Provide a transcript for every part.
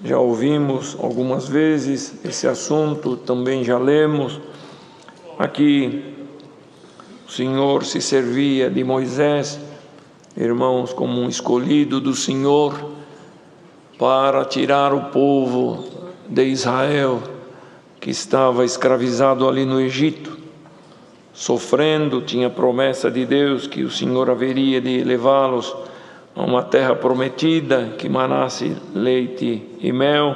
já ouvimos algumas vezes esse assunto, também já lemos. Aqui o Senhor se servia de Moisés, irmãos, como um escolhido do Senhor para tirar o povo de Israel, que estava escravizado ali no Egito, sofrendo. Tinha promessa de Deus que o Senhor haveria de levá-los a uma terra prometida, que manasse leite e mel.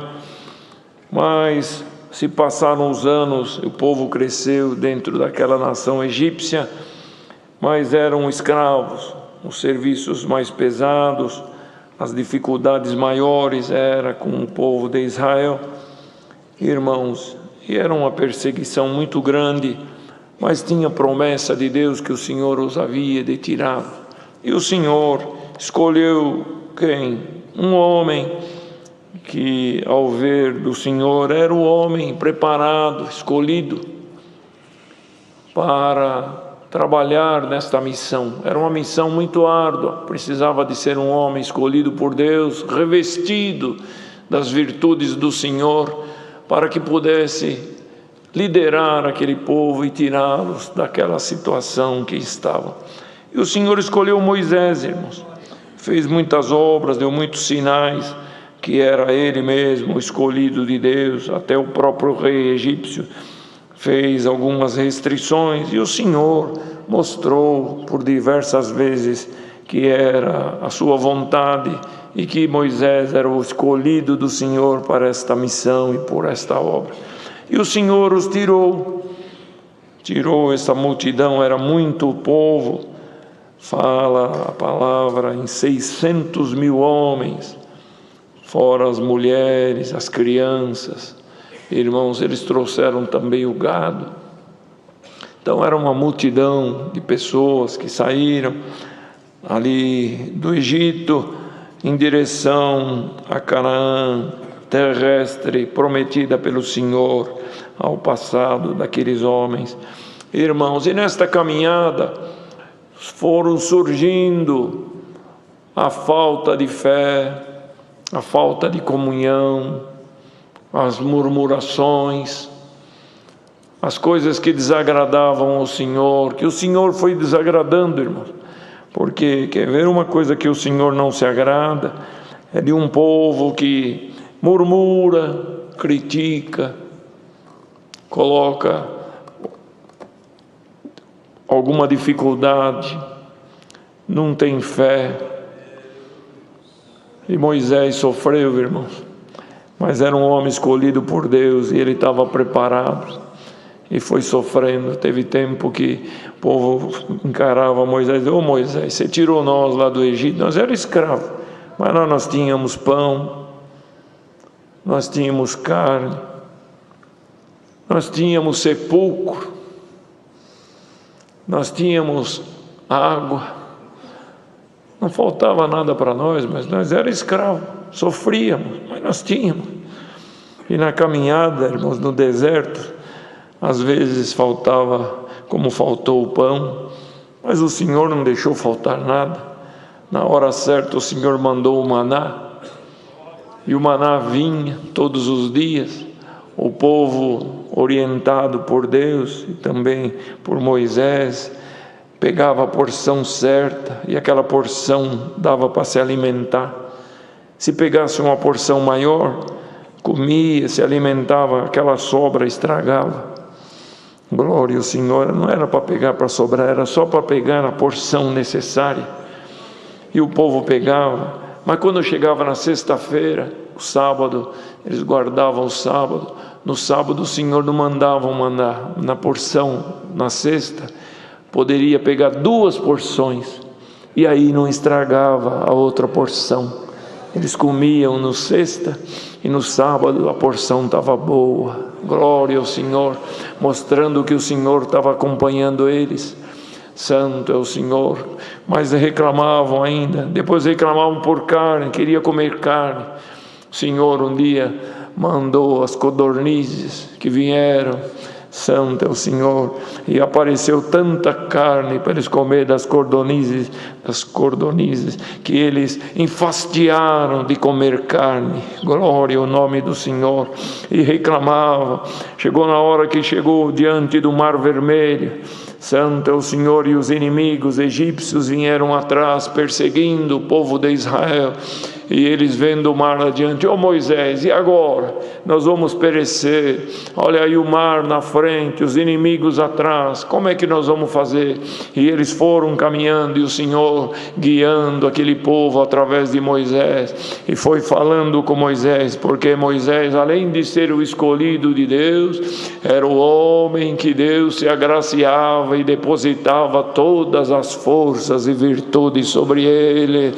Mas se passaram os anos, o povo cresceu dentro daquela nação egípcia, mas eram escravos, os serviços mais pesados, as dificuldades maiores era com o povo de Israel, irmãos, e era uma perseguição muito grande, mas tinha promessa de Deus que o Senhor os havia de tirar. E o Senhor escolheu quem? Um homem que, ao ver do Senhor, era o homem preparado, escolhido para trabalhar nesta missão. Era uma missão muito árdua, precisava de ser um homem escolhido por Deus, revestido das virtudes do Senhor, para que pudesse liderar aquele povo e tirá-los daquela situação que estavam. E o Senhor escolheu Moisés, irmãos, fez muitas obras, deu muitos sinais, que era ele mesmo, o escolhido de Deus. Até o próprio rei egípcio fez algumas restrições, e o Senhor mostrou por diversas vezes que era a sua vontade e que Moisés era o escolhido do Senhor para esta missão e por esta obra. E o Senhor os tirou essa multidão, era muito povo, fala a palavra em 600 mil homens, fora as mulheres, as crianças. Irmãos, eles trouxeram também o gado. Então era uma multidão de pessoas que saíram ali do Egito em direção a Canaã terrestre prometida pelo Senhor ao passado daqueles homens. Irmãos, e nesta caminhada foram surgindo a falta de fé, a falta de comunhão, as murmurações, as coisas que desagradavam ao Senhor, que o Senhor foi desagradando, irmãos. Porque quer ver uma coisa que o Senhor não se agrada? É de um povo que murmura, critica, coloca alguma dificuldade, não tem fé. E Moisés sofreu, irmãos, mas era um homem escolhido por Deus e ele estava preparado e foi sofrendo. Teve tempo que o povo encarava Moisés: ô Moisés, você tirou nós lá do Egito, nós éramos escravos, mas nós tínhamos pão, nós tínhamos carne, nós tínhamos sepulcro, nós tínhamos água, não faltava nada para nós, mas nós éramos escravos, sofríamos, mas nós tínhamos. E na caminhada, irmãos, no deserto, às vezes faltava, como faltou o pão, mas o Senhor não deixou faltar nada. Na hora certa o Senhor mandou o maná, e o maná vinha todos os dias. O povo, orientado por Deus e também por Moisés, pegava a porção certa, e aquela porção dava para se alimentar. Se pegasse uma porção maior, comia, se alimentava, aquela sobra estragava. Glória ao Senhor, não era para pegar para sobrar, era só para pegar a porção necessária. E o povo pegava, mas quando chegava na sexta-feira, o sábado, eles guardavam o sábado. No sábado o Senhor não mandava maná, na porção, na sexta, poderia pegar 2 porções, e aí não estragava a outra porção. Eles comiam no sexta, e no sábado a porção estava boa. Glória ao Senhor, mostrando que o Senhor estava acompanhando eles. Santo é o Senhor. Mas reclamavam ainda, depois reclamavam por carne, queria comer carne. O Senhor um dia mandou as codornizes que vieram Santo é o Senhor. E apareceu tanta carne para eles comer das cordonizes, que eles enfastiaram de comer carne. Glória ao nome do Senhor. E reclamavam. Chegou na hora que chegou diante do Mar Vermelho. Santo é o Senhor, e os inimigos egípcios vieram atrás, perseguindo o povo de Israel. E eles vendo o mar adiante, Moisés, e agora? Nós vamos perecer. Olha aí o mar na frente, os inimigos atrás, como é que nós vamos fazer? E eles foram caminhando, e o Senhor guiando aquele povo através de Moisés, e foi falando com Moisés, porque Moisés, além de ser o escolhido de Deus, era o homem que Deus se agraciava e depositava todas as forças e virtudes sobre ele.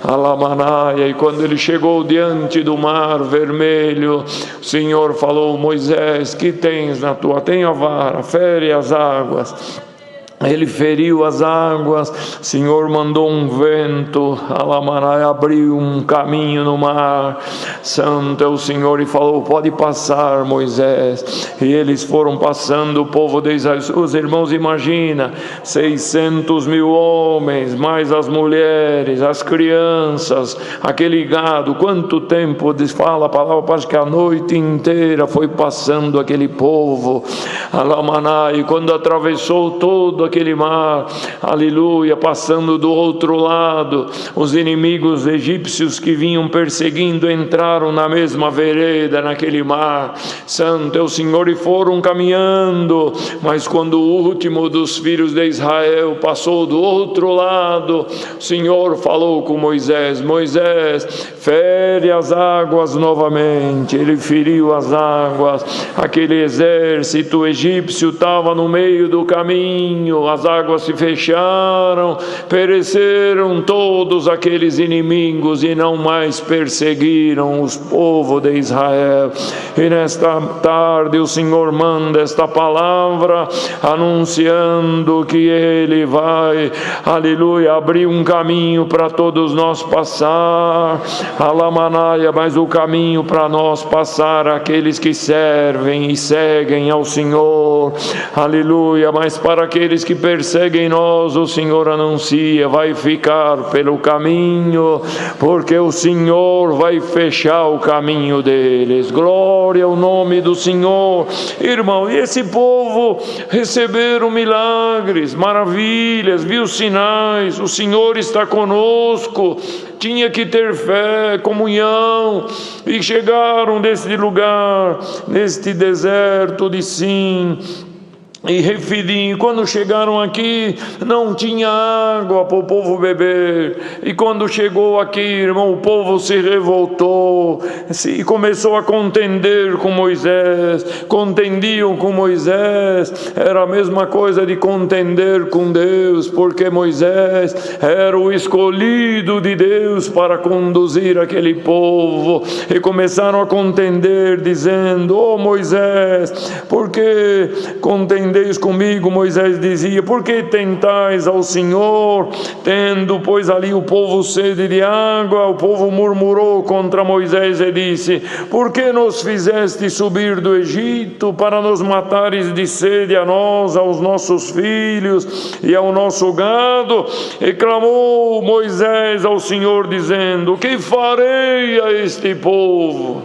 Alamanaia. E quando ele chegou diante do Mar Vermelho, o Senhor falou: Moisés, que tens na tua? Tenho a vara, fere as águas. Ele feriu as águas, o Senhor mandou um vento, Alamanaia, abriu um caminho no mar. Santo é o Senhor, e falou: pode passar, Moisés. E eles foram passando, o povo de Israel. Os irmãos, imagina, 600.000 homens, mais as mulheres, as crianças, aquele gado. Quanto tempo, fala a palavra, parece que a noite inteira foi passando aquele povo, Alamanaia. E quando atravessou todo aquele mar, aleluia, passando do outro lado, os inimigos egípcios que vinham perseguindo entraram na mesma vereda, naquele mar. Santo é o Senhor, e foram caminhando. Mas quando o último dos filhos de Israel passou do outro lado, o Senhor falou com Moisés: Moisés, fere as águas novamente. Ele feriu as águas. Aquele exército egípcio estava no meio do caminho, as águas se fecharam, pereceram todos aqueles inimigos e não mais perseguiram os povos de Israel. E nesta tarde o Senhor manda esta palavra anunciando que Ele vai, aleluia, abrir um caminho para todos nós passar, Alamanaia, mas o caminho para nós passar, aqueles que servem e seguem ao Senhor, aleluia, mas para aqueles que perseguem nós, o Senhor anuncia: vai ficar pelo caminho, porque o Senhor vai fechar o caminho deles. Glória ao nome do Senhor. Irmão, e esse povo receberam milagres, maravilhas, viu sinais. O Senhor está conosco. Tinha que ter fé, comunhão, e chegaram desse lugar, neste deserto de Sim e Refidim. Quando chegaram aqui, não tinha água para o povo beber. E quando chegou aqui, irmão, o povo se revoltou e começou a contender com Moisés. Contendiam com Moisés. Era a mesma coisa de contender com Deus, porque Moisés era o escolhido de Deus para conduzir aquele povo. E começaram a contender, dizendo: Moisés, por que contendeis comigo? Moisés dizia: por que tentais ao Senhor? Tendo, pois, ali o povo sede de água, o povo murmurou contra Moisés e disse: por que nos fizeste subir do Egito para nos matares de sede a nós, aos nossos filhos e ao nosso gado? E clamou Moisés ao Senhor, dizendo: que farei a este povo?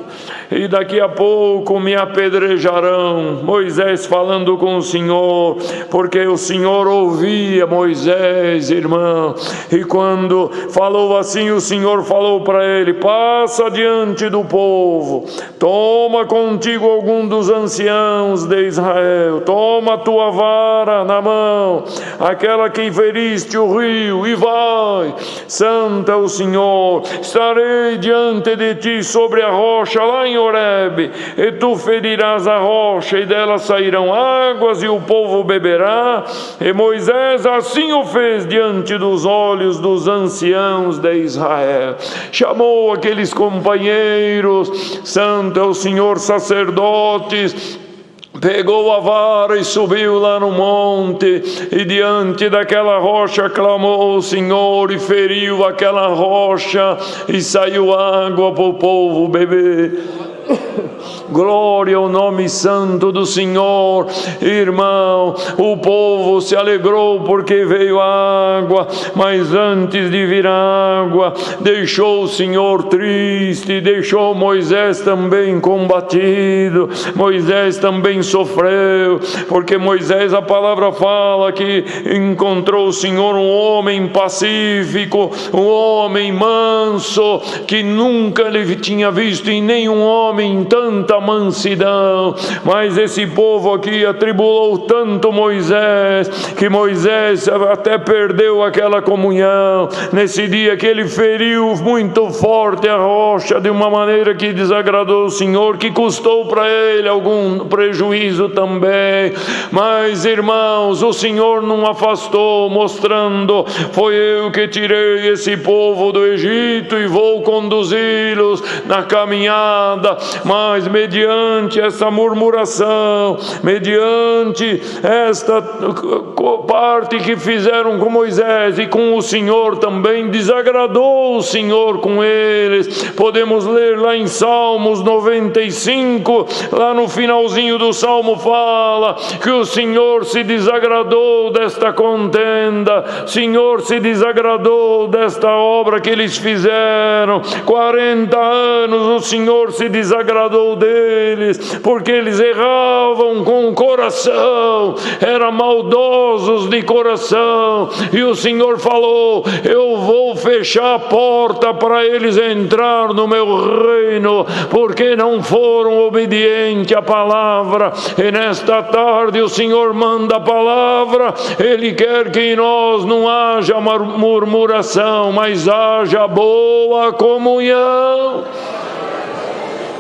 E daqui a pouco me apedrejarão. Moisés falando com o Senhor, porque o Senhor ouvia Moisés, irmão. E quando falou assim, o Senhor falou para ele: passa diante do povo, toma contigo algum dos anciãos de Israel, toma a tua vara na mão, aquela que feriste o rio, e vai. Santo é o Senhor. Estarei diante de ti sobre a rocha lá em Horebe, e tu ferirás a rocha, e dela sairão águas, e o povo beberá. E Moisés assim o fez diante dos olhos dos anciãos de Israel. Chamou aqueles companheiros, santo é o Senhor, sacerdotes, pegou a vara e subiu lá no monte, e diante daquela rocha clamou o Senhor, e feriu aquela rocha, e saiu água para o povo beber. Glória ao nome santo do Senhor. Irmão, o povo se alegrou porque veio água, mas antes de vir água, deixou o Senhor triste, deixou Moisés também combatido. Moisés também sofreu, porque Moisés, a palavra fala que encontrou o Senhor um homem pacífico, um homem manso, que nunca ele tinha visto em nenhum homem tanta mansidão. Mas esse povo aqui atribulou tanto Moisés, que Moisés até perdeu aquela comunhão, nesse dia que ele feriu muito forte a rocha, de uma maneira que desagradou o Senhor, que custou para ele algum prejuízo também. Mas, irmãos, o Senhor não afastou, mostrando: foi eu que tirei esse povo do Egito e vou conduzi-los na caminhada. Mas mediante essa murmuração, mediante esta parte que fizeram com Moisés e com o Senhor também, desagradou o Senhor com eles. Podemos ler lá em Salmos 95, lá no finalzinho do Salmo fala que o Senhor se desagradou desta contenda, o Senhor se desagradou desta obra que eles fizeram. 40 anos o Senhor se desagradou deles, porque eles erravam com o coração, eram maldosos de coração, e o Senhor falou: eu vou fechar a porta para eles entrar no meu reino, porque não foram obedientes à palavra. E nesta tarde o Senhor manda a palavra. Ele quer que em nós não haja murmuração, mas haja boa comunhão,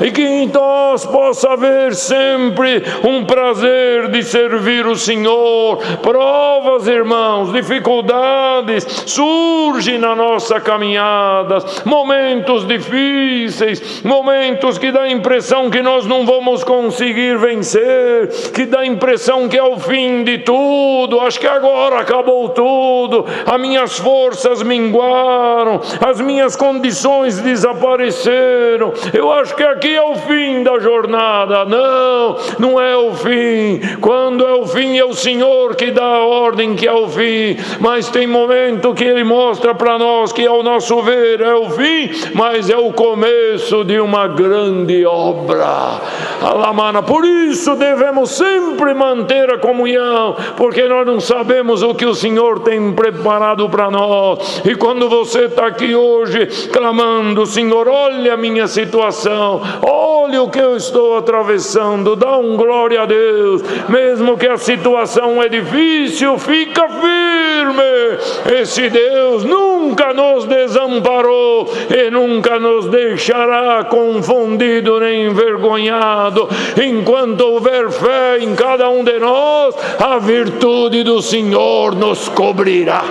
e que em nós possa haver sempre um prazer de servir o Senhor. Provas, irmãos, dificuldades surgem na nossa caminhada, momentos difíceis, momentos que dá a impressão que nós não vamos conseguir vencer, que dá a impressão que é o fim de tudo. Acho que agora acabou tudo, as minhas forças minguaram, as minhas condições desapareceram, eu acho que aqui é o fim da jornada. Não, não é o fim. Quando é o fim, é o Senhor que dá a ordem que é o fim. Mas tem momento que Ele mostra para nós que, ao nosso ver, é o fim, mas é o começo de uma grande obra. Alamana. Por isso devemos sempre manter a comunhão, porque nós não sabemos o que o Senhor tem preparado para nós. E quando você está aqui hoje clamando: Senhor, olha a minha situação, olha o que eu estou atravessando, dá um glória a Deus. Mesmo que a situação é difícil, fica firme. Esse Deus nunca nos desamparou e nunca nos deixará confundido nem envergonhado. Enquanto houver fé em cada um de nós, a virtude do Senhor nos cobrirá.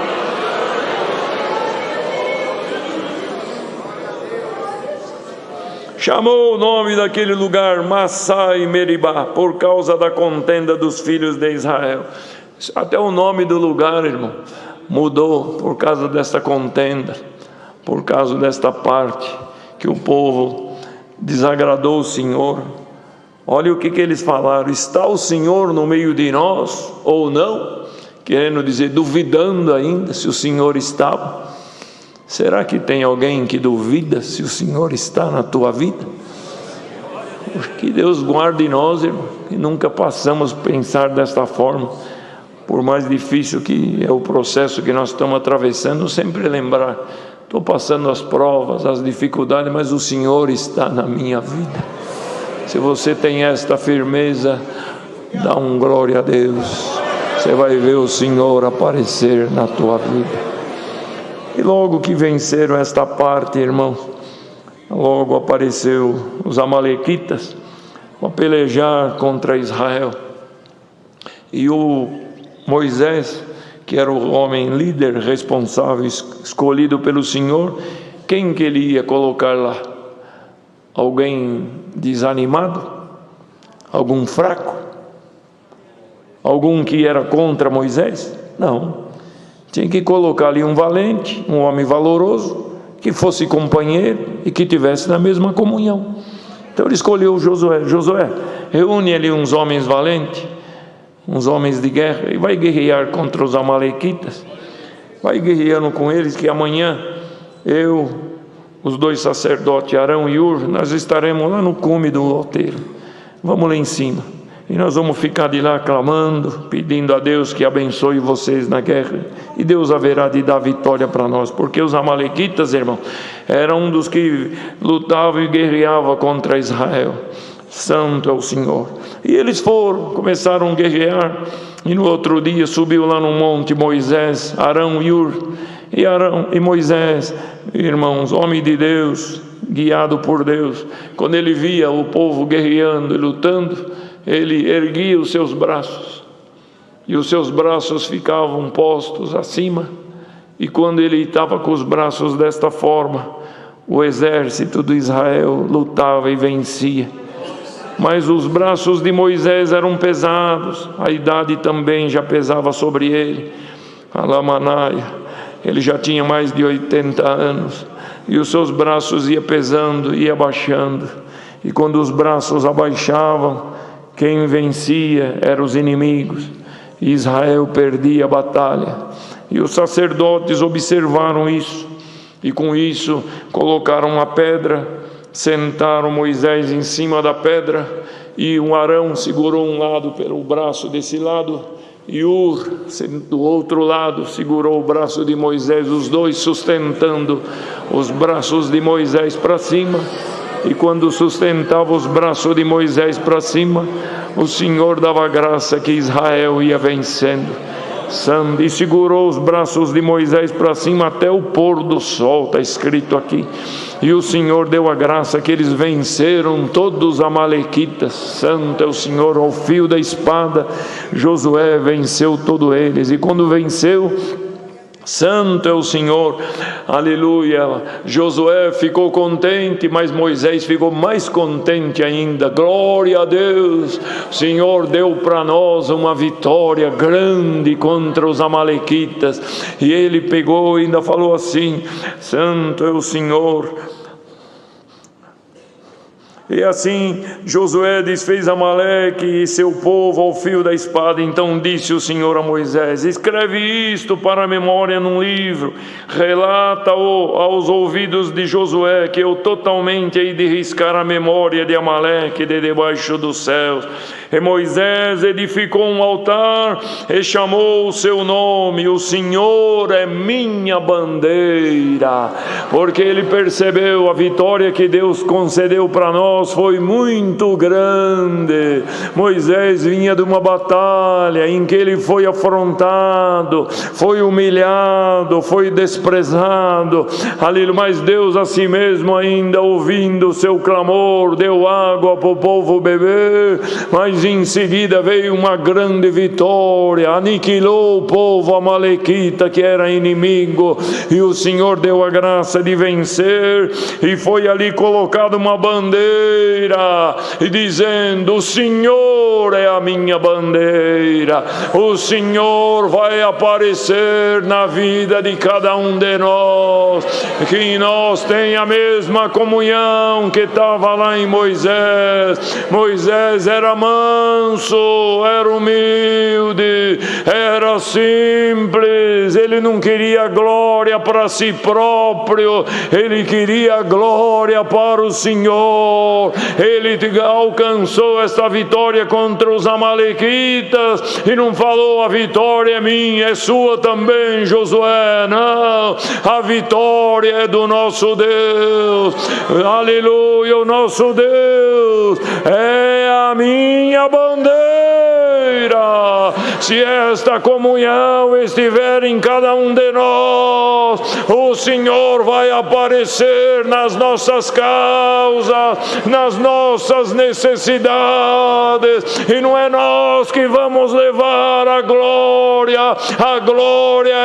Chamou o nome daquele lugar Massá e Meribá, por causa da contenda dos filhos de Israel. Até o nome do lugar, irmão, mudou por causa desta contenda, por causa desta parte que o povo desagradou o Senhor. Olha o que eles falaram: está o Senhor no meio de nós ou não? Querendo dizer, duvidando ainda se o Senhor estava. Será que tem alguém que duvida se o Senhor está na tua vida? Que Deus guarde nós, irmão, que nunca passamos a pensar desta forma. Por mais difícil que é o processo que nós estamos atravessando, sempre lembrar: estou passando as provas, as dificuldades, mas o Senhor está na minha vida. Se você tem esta firmeza, dá um glória a Deus. Você vai ver o Senhor aparecer na tua vida. E logo que venceram esta parte, irmão, logo apareceu os amalequitas para pelejar contra Israel. E o Moisés, que era o homem líder, responsável, escolhido pelo Senhor, quem que ele ia colocar lá? Alguém desanimado? Algum fraco? Algum que era contra Moisés? Não. Tinha que colocar ali um valente, um homem valoroso, que fosse companheiro e que tivesse na mesma comunhão. Então ele escolheu Josué. Josué, reúne ali uns homens valentes, uns homens de guerra, e vai guerrear contra os amalequitas. Vai guerreando com eles, que amanhã eu, os dois sacerdotes, Arão e Ur, nós estaremos lá no cume do outeiro. Vamos lá em cima. E nós vamos ficar de lá clamando, pedindo a Deus que abençoe vocês na guerra. E Deus haverá de dar vitória para nós. Porque os amalequitas, irmão, eram um dos que lutavam e guerreavam contra Israel. Santo é o Senhor. E eles começaram a guerrear. E no outro dia subiu lá no monte Moisés, Arão e Ur. E Arão e Moisés, irmãos, homem de Deus, guiado por Deus. Quando ele via o povo guerreando e lutando, ele erguia os seus braços, e os seus braços ficavam postos acima, e quando ele estava com os braços desta forma, o exército de Israel lutava e vencia. Mas os braços de Moisés eram pesados, a idade também já pesava sobre ele, Alamanaia, ele já tinha mais de 80 anos, e os seus braços iam pesando, ia abaixando, e quando os braços abaixavam, quem vencia eram os inimigos, e Israel perdia a batalha. E os sacerdotes observaram isso, e com isso colocaram uma pedra, sentaram Moisés em cima da pedra, e um Arão segurou um lado pelo braço desse lado, e Ur, do outro lado, segurou o braço de Moisés, os dois sustentando os braços de Moisés para cima. E quando sustentava os braços de Moisés para cima, o Senhor dava graça que Israel ia vencendo. E segurou os braços de Moisés para cima até o pôr do sol, está escrito aqui. E o Senhor deu a graça que eles venceram todos os amalequitas. Santo é o Senhor, ao fio da espada, Josué venceu todos eles. E quando venceu, santo é o Senhor, aleluia, Josué ficou contente, mas Moisés ficou mais contente ainda. Glória a Deus, o Senhor deu para nós uma vitória grande contra os amalequitas. E ele pegou e ainda falou assim: santo é o Senhor. E assim Josué desfez Amaleque e seu povo ao fio da espada. Então disse o Senhor a Moisés: escreve isto para a memória num livro, relata-o aos ouvidos de Josué, que eu totalmente hei de riscar a memória de Amaleque de debaixo dos céus. E Moisés edificou um altar e chamou o seu nome: o Senhor é minha bandeira. Porque ele percebeu a vitória que Deus concedeu para nós foi muito grande. Moisés vinha de uma batalha em que ele foi afrontado, foi humilhado, foi desprezado, aleluia. Mas Deus a si mesmo, ainda ouvindo o seu clamor, deu água para o povo beber. Mas em seguida veio uma grande vitória, aniquilou o povo amalequita que era inimigo, e o Senhor deu a graça de vencer. E foi ali colocada uma bandeira, e dizendo: o Senhor é a minha bandeira. O Senhor vai aparecer na vida de cada um de nós, que nós tenha a mesma comunhão que estava lá em Moisés. Moisés era manso, era humilde, era simples, ele não queria glória para si próprio, ele queria glória para o Senhor. Ele alcançou essa vitória contra os amalequitas e não falou: a vitória é minha, é sua também, Josué. Não, a vitória é do nosso Deus, aleluia. O nosso Deus é a minha bandeira. Se esta comunhão estiver em cada um de nós, o Senhor vai aparecer nas nossas causas, nas nossas necessidades, e não é nós que vamos levar a glória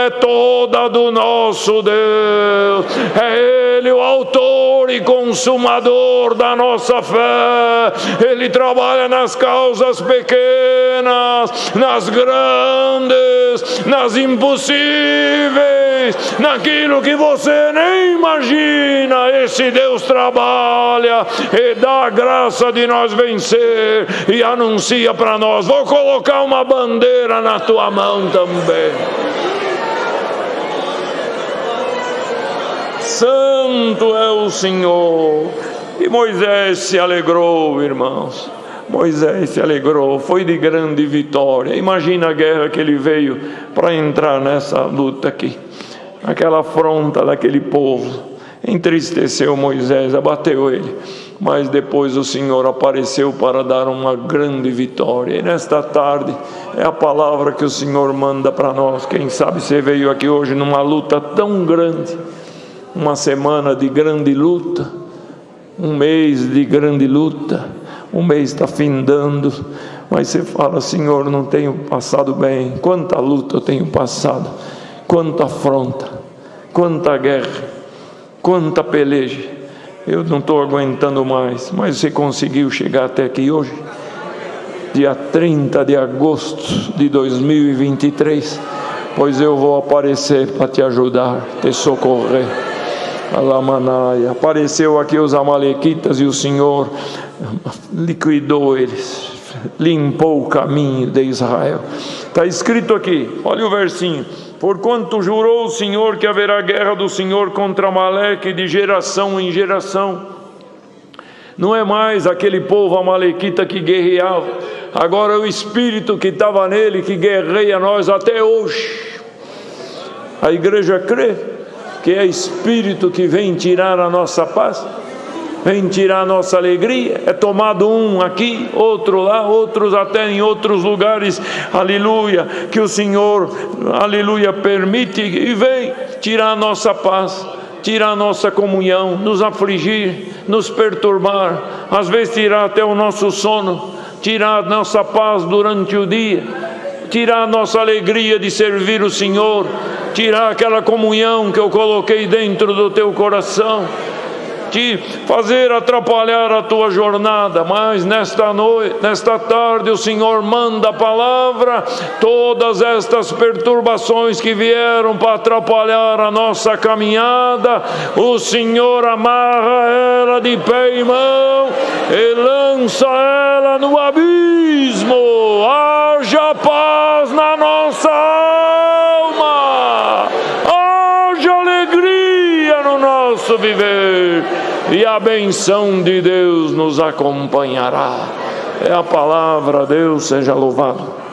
é toda do nosso Deus. É Ele o autor e consumador da nossa fé. Ele trabalha nas causas pequenas, nas grandes, nas impossíveis, naquilo que você nem imagina. esse Deus trabalha e dá a graça de nós vencer, e anuncia para nós: vou colocar uma bandeira na tua mão também. Santo é o Senhor. E Moisés se alegrou, irmãos. Moisés se alegrou, foi de grande vitória. Imagina a guerra que ele veio para entrar nessa luta aqui. Aquela afronta daquele povo entristeceu Moisés, abateu ele. Mas depois o Senhor apareceu para dar uma grande vitória. E nesta tarde é a palavra que o Senhor manda para nós. Quem sabe você veio aqui hoje numa luta tão grande, uma semana de grande luta, um mês de grande luta, um mês está findando, mas você fala: Senhor, não tenho passado bem. Quanta luta eu tenho passado, quanta afronta, quanta guerra, quanta peleja, eu não estou aguentando mais. Mas você conseguiu chegar até aqui hoje, dia 30 de agosto de 2023, pois eu vou aparecer para te ajudar, te socorrer. Alamanai. Apareceu aqui os amalequitas e o Senhor liquidou eles, limpou o caminho de Israel. Está escrito aqui, olha o versinho: porquanto jurou o Senhor que haverá guerra do Senhor contra Amaleque de geração em geração. Não é mais aquele povo amalequita que guerreava, agora é o Espírito que estava nele que guerreia nós até hoje. A igreja crê que é Espírito que vem tirar a nossa paz, vem tirar a nossa alegria. É tomado um aqui, outro lá, outros até em outros lugares, aleluia, que o Senhor, aleluia, permite e vem tirar a nossa paz, tirar a nossa comunhão, nos afligir, nos perturbar, às vezes tirar até o nosso sono, tirar a nossa paz durante o dia, tirar a nossa alegria de servir o Senhor, tirar aquela comunhão que eu coloquei dentro do teu coração, te fazer atrapalhar a tua jornada. Mas nesta noite, nesta tarde, o Senhor manda a palavra: todas estas perturbações que vieram para atrapalhar a nossa caminhada, o Senhor amarra ela de pé e mão e lança ela no abismo. Haja paz na nossa alma, haja alegria no nosso viver, e a benção de Deus nos acompanhará. É a palavra. Deus seja louvado.